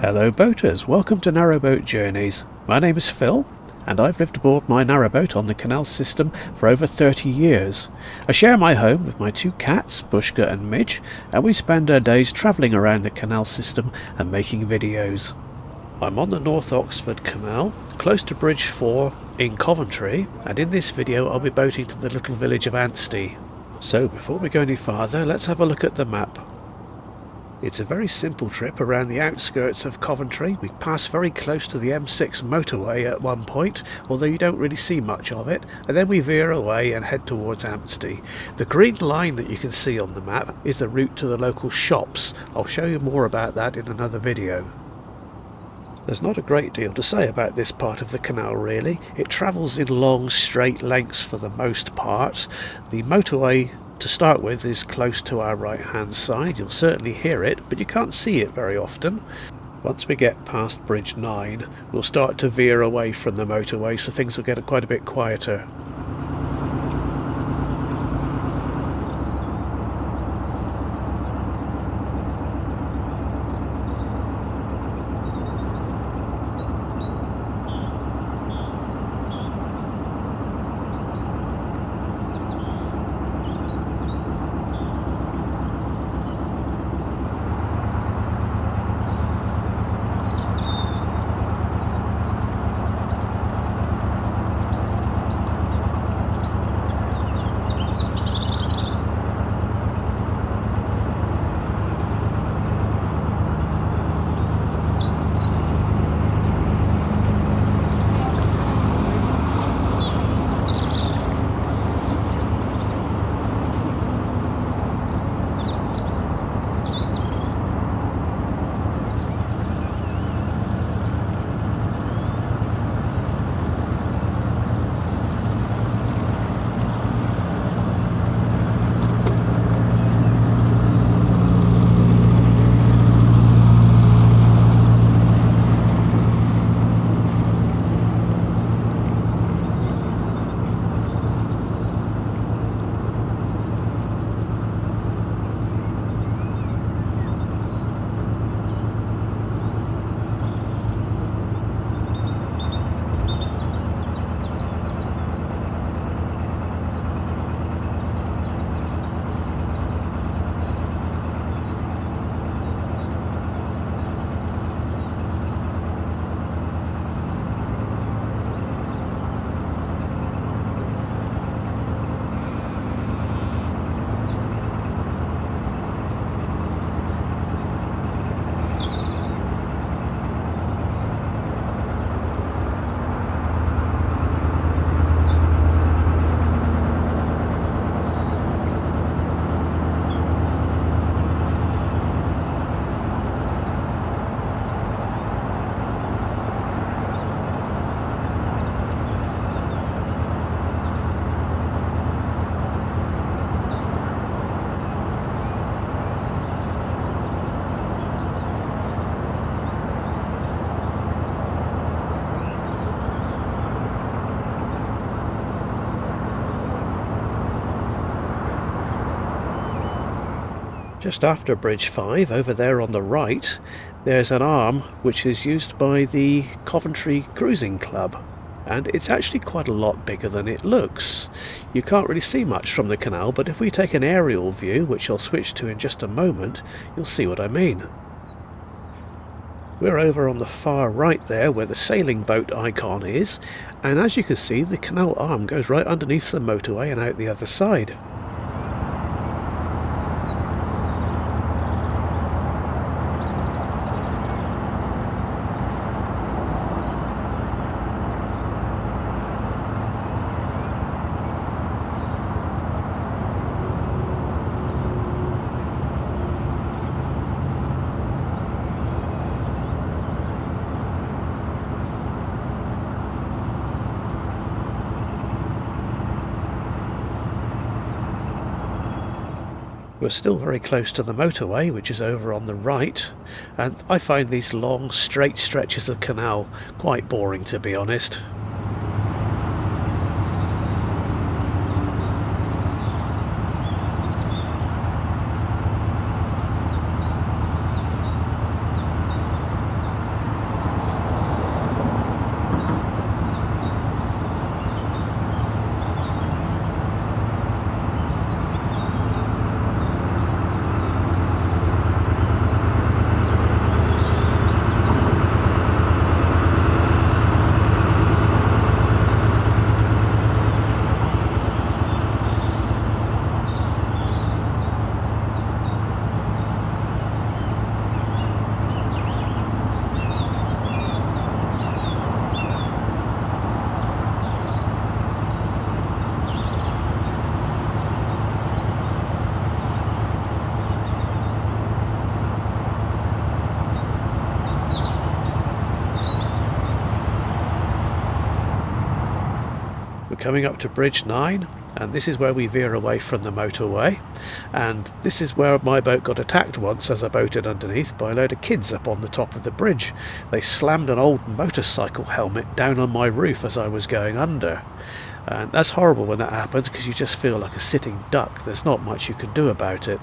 Hello boaters, welcome to Narrowboat Journeys. My name is Phil and I've lived aboard my narrowboat on the canal system for over 30 years. I share my home with my two cats, Bushka and Midge, and we spend our days travelling around the canal system and making videos. I'm on the North Oxford Canal, close to Bridge 4 in Coventry, and in this video I'll be boating to the little village of Ansty. So before we go any farther, let's have a look at the map. It's a very simple trip around the outskirts of Coventry. We pass very close to the M6 motorway at one point, although you don't really see much of it, and then we veer away and head towards Ansty. The green line that you can see on the map is the route to the local shops. I'll show you more about that in another video. There's not a great deal to say about this part of the canal really. It travels in long straight lengths for the most part. The motorway to start with is close to our right hand side. You'll certainly hear it, but you can't see it very often. Once we get past Bridge 9 we'll start to veer away from the motorway, so things will get quite a bit quieter. Just after Bridge 5, over there on the right, there's an arm which is used by the Coventry Cruising Club, and it's actually quite a lot bigger than it looks. You can't really see much from the canal, but if we take an aerial view, which I'll switch to in just a moment, you'll see what I mean. We're over on the far right there where the sailing boat icon is, and as you can see the canal arm goes right underneath the motorway and out the other side. We're still very close to the motorway, which is over on the right, and I find these long straight stretches of canal quite boring, to be honest. coming up to Bridge 9, and this is where we veer away from the motorway, and this is where my boat got attacked once as I boated underneath by a load of kids up on the top of the bridge. They slammed an old motorcycle helmet down on my roof as I was going under, and that's horrible when that happens because you just feel like a sitting duck. There's not much you can do about it.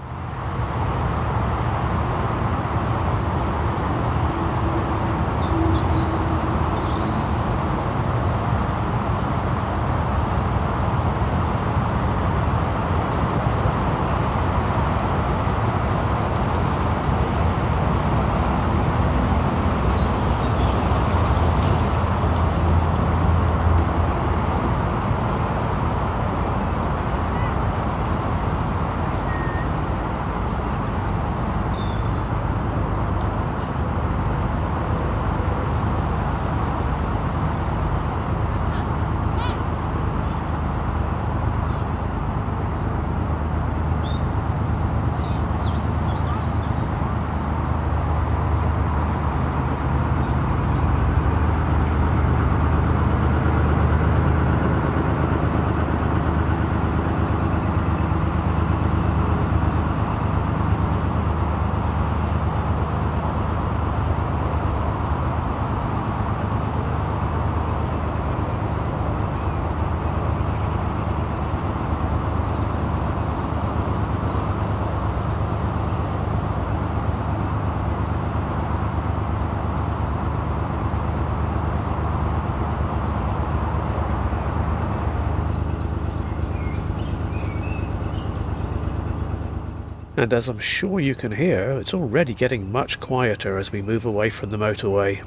And as I'm sure you can hear, it's already getting much quieter as we move away from the motorway.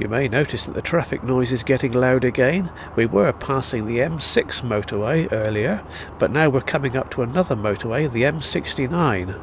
You may notice that the traffic noise is getting loud again. We were passing the M6 motorway earlier, but now we're coming up to another motorway, the M69.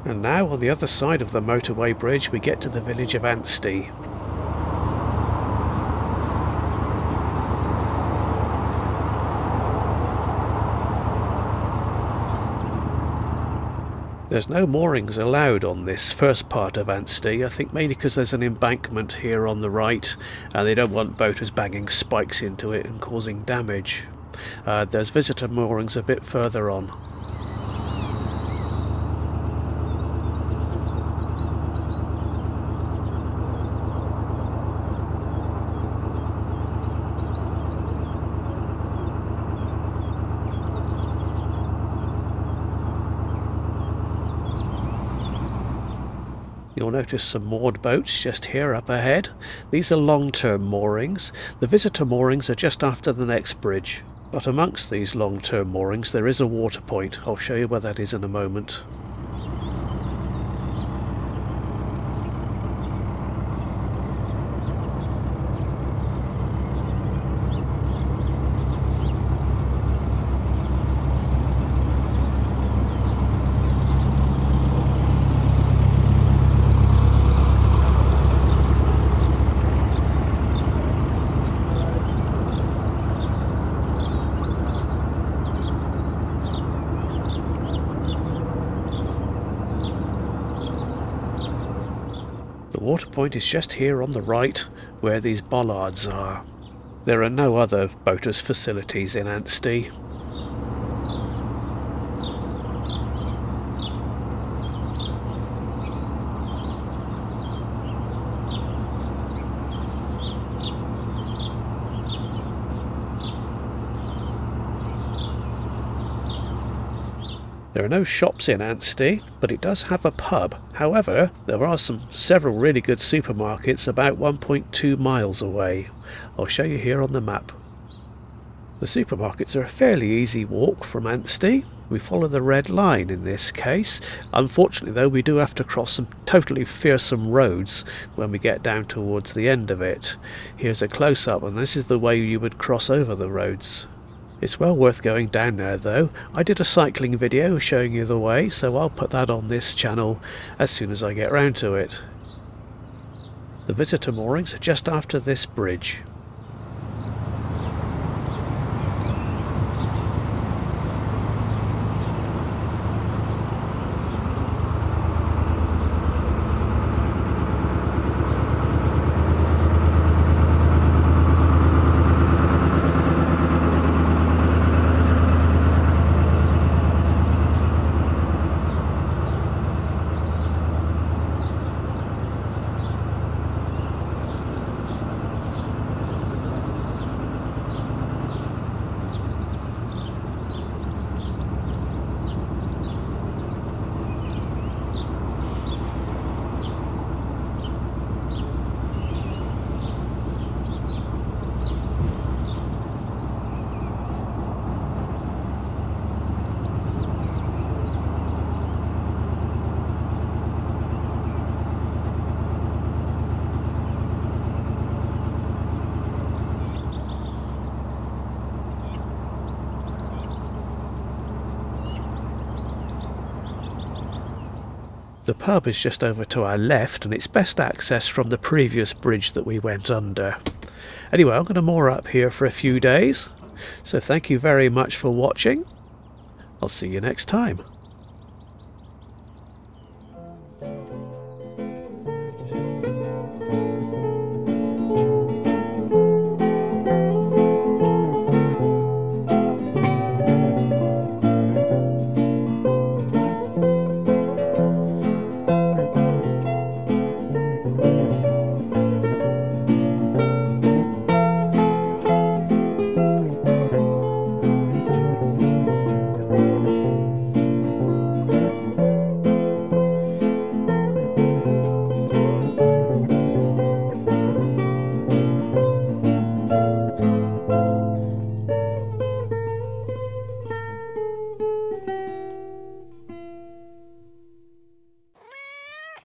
And now on the other side of the motorway bridge we get to the village of Ansty. There's no moorings allowed on this first part of Ansty, I think mainly because there's an embankment here on the right and they don't want boaters banging spikes into it and causing damage. There's visitor moorings a bit further on. You'll notice some moored boats just here up ahead. These are long-term moorings. The visitor moorings are just after the next bridge. But amongst these long-term moorings there is a water point. I'll show you where that is in a moment. The water point is just here on the right, where these bollards are. There are no other boaters' facilities in Ansty. There are no shops in Ansty, but it does have a pub. However, there are several really good supermarkets about 1.2 miles away. I'll show you here on the map. The supermarkets are a fairly easy walk from Ansty. We follow the red line in this case. Unfortunately though, we do have to cross some totally fearsome roads when we get down towards the end of it. Here's a close-up, and this is the way you would cross over the roads. It's well worth going down there though. I did a cycling video showing you the way, so I'll put that on this channel as soon as I get round to it. The visitor moorings are just after this bridge. The pub is just over to our left, and it's best accessed from the previous bridge that we went under. Anyway, I'm going to moor up here for a few days, so thank you very much for watching. I'll see you next time.